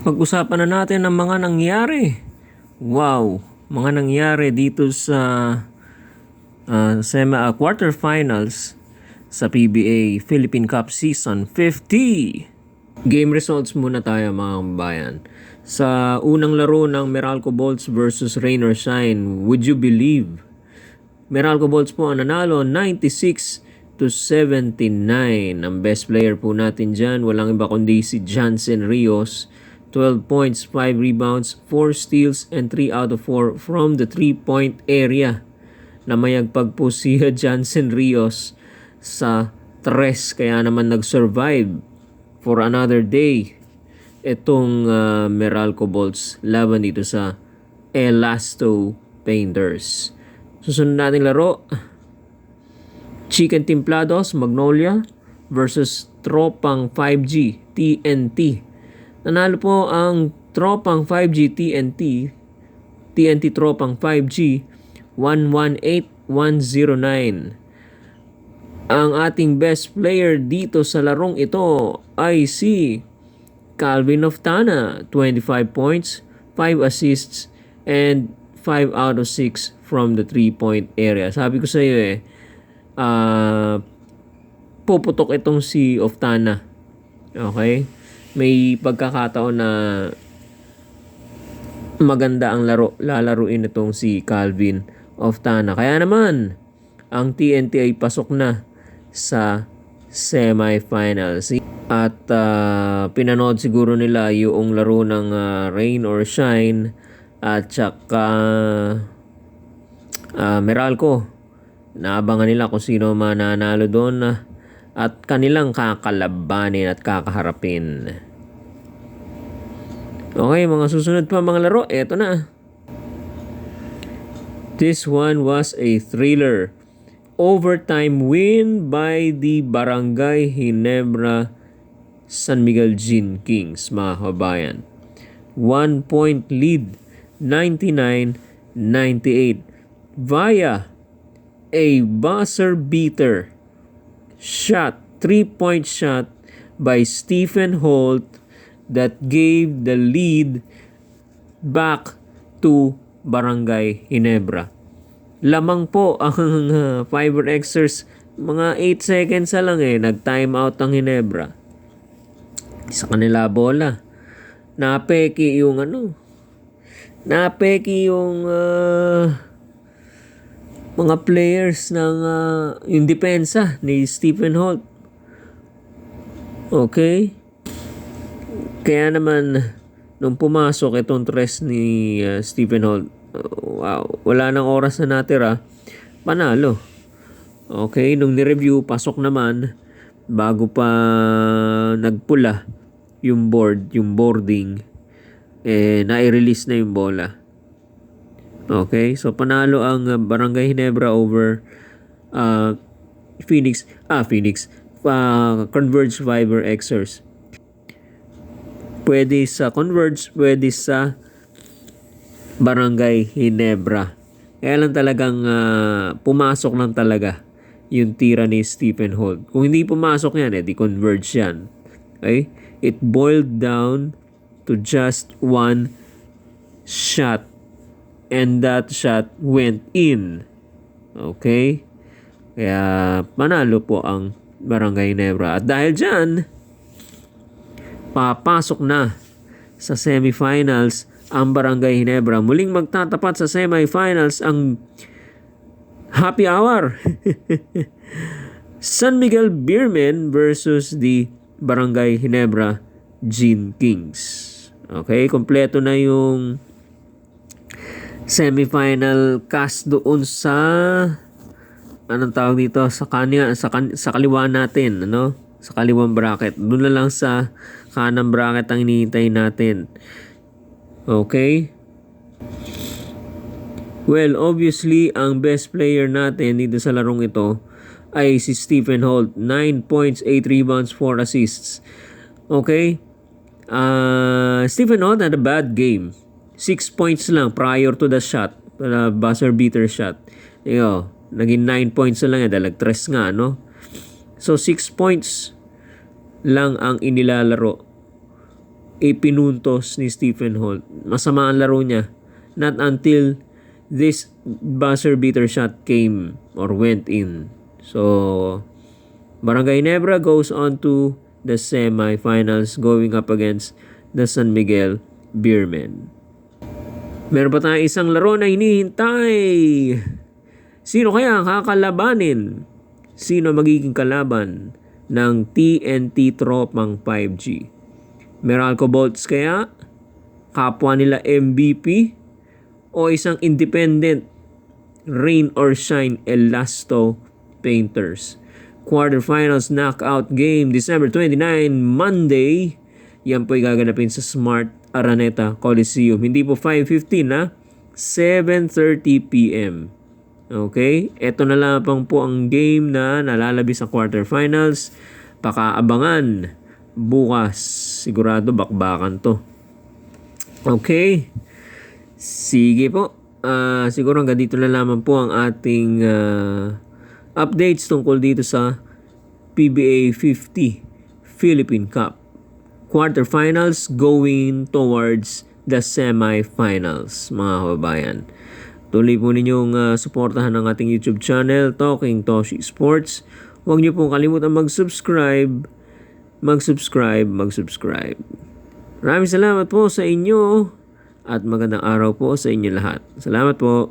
Pag-usapan na natin ang mga nangyari. Wow, mga nangyari dito sa quarterfinals sa PBA Philippine Cup Season 50. Game results muna tayo mga kabayan. Sa unang laro ng Meralco Bolts versus Rain or Shine, would you believe? Meralco Bolts po ang nanalo 96-79. Ang best player po natin dyan, walang iba kundi si Jansen Rios. 12 points, 5 rebounds, 4 steals, and 3 out of 4 from the 3-point area. Namayagpag po si Jansen Rios sa tres, kaya naman nag-survive for another day itong Meralco Bolts laban dito sa Elasto Painters. Susunod nating laro, Chicken Templados Magnolia versus Tropang 5G TNT. Nanalo po ang Tropang 5G TNT Tropang 5G 118-109. Ang ating best player dito sa larong ito ay si Calvin Oftana, 25 points, 5 assists, and 5 out of 6 from the 3-point area. Sabi ko sa iyo puputok itong si Oftana. Okay? May pagkakataon na maganda ang laro. Lalaruin itong si Calvin Oftana. Kaya naman, ang TNT ay pasok na sa semifinals. At pinanood siguro nila yung laro ng Rain or Shine at saka Meralco. Naabangan nila kung sino mananalo doon at kanilang kakalabanin at kakaharapin. Okay, mga susunod pa mga laro, eto na. This one was a thriller. Overtime win by the Barangay Ginebra San Miguel Gin Kings, mga kabayan. 1 point lead, 99-98 via a buzzer beater shot, 3-point shot by Stephen Holt that gave the lead back to Barangay Ginebra. Lamang po ang Fiber Xers, mga 8 seconds na lang nag-time out ang Ginebra. Sa kanila bola. Napeki yung mga players ng yung depensa ni Stephen Holt. Okay? Kaya naman nung pumasok itong tres ni Stephen Holt, wow, wala nang oras na natira, panalo. Okay, nung ni-review, pasok naman bago pa nagpula yung boarding, na-release na yung bola. Okay, so panalo ang Barangay Ginebra over Converge Fiber Xers. Pwede sa Converge, pwede sa Barangay Ginebra. Kaya lang talagang pumasok lang talaga yung tira ni Stephen Holt. Kung hindi pumasok yan, di Converge yan. Okay? It boiled down to just one shot. And that shot went in. Okay? Kaya panalo po ang Barangay Ginebra. At dahil dyan, papasok na sa semifinals ang Barangay Ginebra. Muling magtatapat sa semifinals ang happy hour. San Miguel Beermen versus the Barangay Ginebra Gin Kings. Okay, kompleto na yung semifinal cast doon sa anong tawag dito sa kaliwa natin, sa kaliwang bracket. Doon na lang sa kanang bracket ang hinihintay natin. Okay? Well, obviously, ang best player natin dito sa larong ito ay si Stephen Holt. 9 points, 8 rebounds, 4 assists. Okay? Stephen Holt had a bad game. 6 points lang prior to the shot, the buzzer beater shot. Naging 9 points na lang dahil nag-tres nga, So 6 points lang ang inilalaro ipinuntos ni Stephen Holt. Masama ang laro niya. Not until this buzzer beater shot came or went in. So, Barangay Nebra goes on to the semi-finals going up against the San Miguel Beermen. Meron pa tayong isang laro na hinihintay. Sino kaya ang kakalabanin? Sino magiging kalaban ng TNT Tropang 5G? Meralco Bolts kaya? Kapwa nila MVP? O isang independent rain or shine Elasto Painters? Quarterfinals knockout game December 29, Monday. Yan po'y gaganapin sa Smart Araneta Coliseum. Hindi po 5:15 na, 7:30 p.m. Okay? Ito na lamang po ang game na nalalabi sa quarterfinals. Pakaabangan bukas. Sigurado bakbakan to. Okay? Sige po. Siguro hanggang dito na lamang po ang ating updates tungkol dito sa PBA 50 Philippine Cup. Quarterfinals going towards the semifinals, mga kababayan. Tuloy po ninyong suportahan ang ating YouTube channel, Talking Toshi Sports. Huwag niyo pong kalimutan mag-subscribe. Maraming salamat po sa inyo at magandang araw po sa inyo lahat. Salamat po.